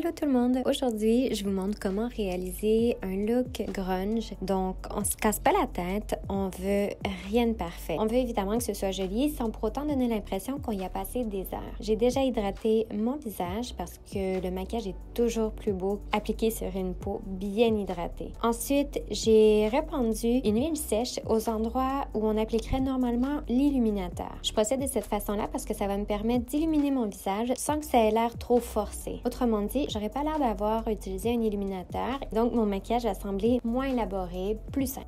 Allô tout le monde! Aujourd'hui, je vous montre comment réaliser un look grunge. Donc, on se casse pas la tête, on veut rien de parfait. On veut évidemment que ce soit joli sans pour autant donner l'impression qu'on y a passé des heures. J'ai déjà hydraté mon visage parce que le maquillage est toujours plus beau appliqué sur une peau bien hydratée. Ensuite, j'ai répandu une huile sèche aux endroits où on appliquerait normalement l'illuminateur. Je procède de cette façon-là parce que ça va me permettre d'illuminer mon visage sans que ça ait l'air trop forcé. Autrement dit, j'aurais pas l'air d'avoir utilisé un illuminateur, donc mon maquillage va sembler moins élaboré, plus simple.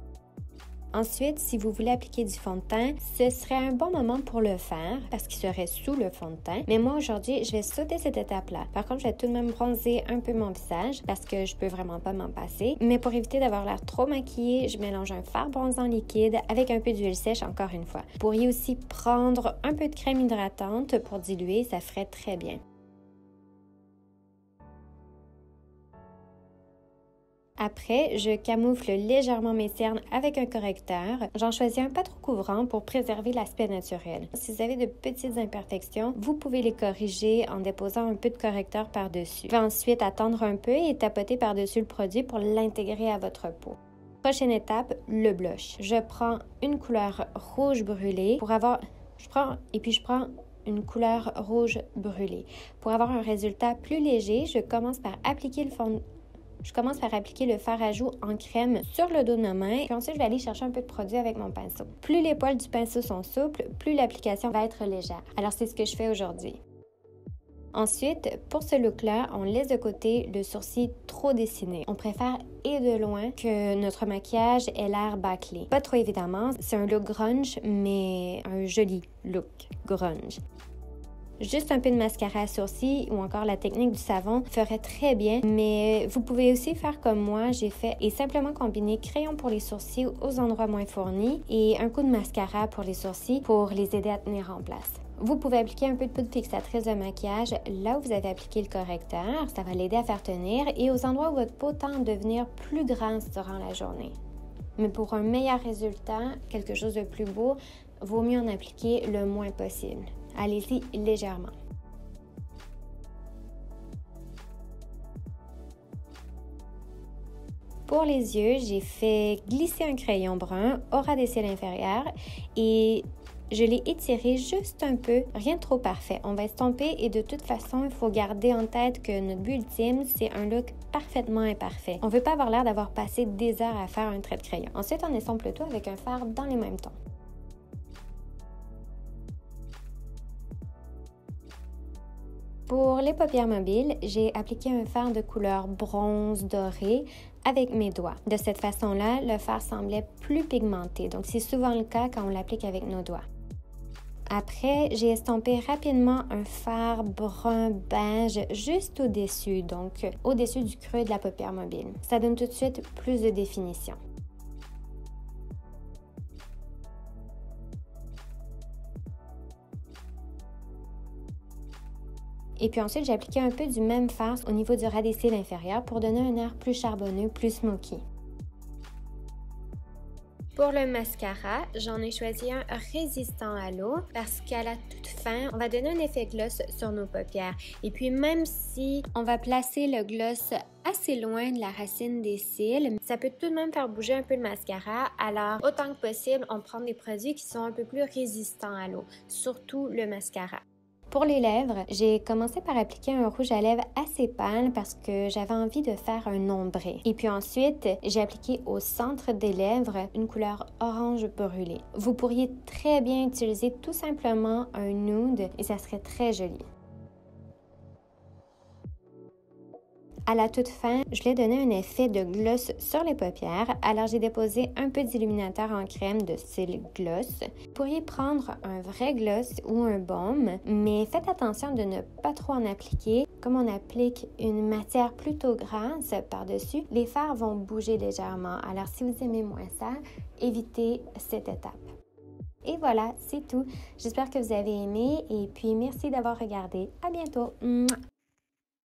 Ensuite, si vous voulez appliquer du fond de teint, ce serait un bon moment pour le faire parce qu'il serait sous le fond de teint. Mais moi, aujourd'hui, je vais sauter cette étape-là. Par contre, je vais tout de même bronzer un peu mon visage parce que je peux vraiment pas m'en passer. Mais pour éviter d'avoir l'air trop maquillée, je mélange un fard bronzant liquide avec un peu d'huile sèche encore une fois. Vous pourriez aussi prendre un peu de crème hydratante pour diluer, ça ferait très bien. Après, je camoufle légèrement mes cernes avec un correcteur. J'en choisis un pas trop couvrant pour préserver l'aspect naturel. Si vous avez de petites imperfections, vous pouvez les corriger en déposant un peu de correcteur par-dessus. Vous pouvez ensuite attendre un peu et tapoter par-dessus le produit pour l'intégrer à votre peau. Prochaine étape, le blush. Je prends une couleur rouge brûlée pour avoir... Je prends une couleur rouge brûlée. Pour avoir un résultat plus léger, je commence par appliquer le fard à joues en crème sur le dos de ma main. Puis ensuite, je vais aller chercher un peu de produit avec mon pinceau. Plus les poils du pinceau sont souples, plus l'application va être légère. Alors, c'est ce que je fais aujourd'hui. Ensuite, pour ce look-là, on laisse de côté le sourcil trop dessiné. On préfère et de loin que notre maquillage ait l'air bâclé. Pas trop évidemment, c'est un look grunge, mais un joli look grunge. Juste un peu de mascara à sourcils ou encore la technique du savon ferait très bien, mais vous pouvez aussi faire comme moi j'ai fait et simplement combiner crayon pour les sourcils aux endroits moins fournis et un coup de mascara pour les sourcils pour les aider à tenir en place. Vous pouvez appliquer un peu de poudre fixatrice de maquillage là où vous avez appliqué le correcteur, ça va l'aider à faire tenir et aux endroits où votre peau tend à devenir plus grasse durant la journée. Mais pour un meilleur résultat, quelque chose de plus beau, vaut mieux en appliquer le moins possible. Allez-y légèrement. Pour les yeux, j'ai fait glisser un crayon brun au ras des cils inférieurs et je l'ai étiré juste un peu, rien de trop parfait. On va estomper et de toute façon, il faut garder en tête que notre but ultime, c'est un look parfaitement imparfait. On ne veut pas avoir l'air d'avoir passé des heures à faire un trait de crayon. Ensuite, on estompe le tout avec un fard dans les mêmes tons. Pour les paupières mobiles, j'ai appliqué un fard de couleur bronze doré avec mes doigts. De cette façon-là, le fard semblait plus pigmenté, donc c'est souvent le cas quand on l'applique avec nos doigts. Après, j'ai estompé rapidement un fard brun beige juste au-dessus, donc au-dessus du creux de la paupière mobile. Ça donne tout de suite plus de définition. Et puis ensuite, j'ai appliqué un peu du même fard au niveau du ras des cils inférieur pour donner un air plus charbonneux, plus smoky. Pour le mascara, j'en ai choisi un résistant à l'eau parce qu'à la toute fin, on va donner un effet gloss sur nos paupières. Et puis même si on va placer le gloss assez loin de la racine des cils, ça peut tout de même faire bouger un peu le mascara. Alors, autant que possible, on prend des produits qui sont un peu plus résistants à l'eau, surtout le mascara. Pour les lèvres, j'ai commencé par appliquer un rouge à lèvres assez pâle parce que j'avais envie de faire un ombré. Et puis ensuite, j'ai appliqué au centre des lèvres une couleur orange brûlé. Vous pourriez très bien utiliser tout simplement un nude et ça serait très joli. À la toute fin, je voulais donner un effet de gloss sur les paupières, alors j'ai déposé un peu d'illuminateur en crème de style gloss. Vous pourriez prendre un vrai gloss ou un baume, mais faites attention de ne pas trop en appliquer. Comme on applique une matière plutôt grasse par-dessus, les fards vont bouger légèrement. Alors si vous aimez moins ça, évitez cette étape. Et voilà, c'est tout. J'espère que vous avez aimé et puis merci d'avoir regardé. À bientôt!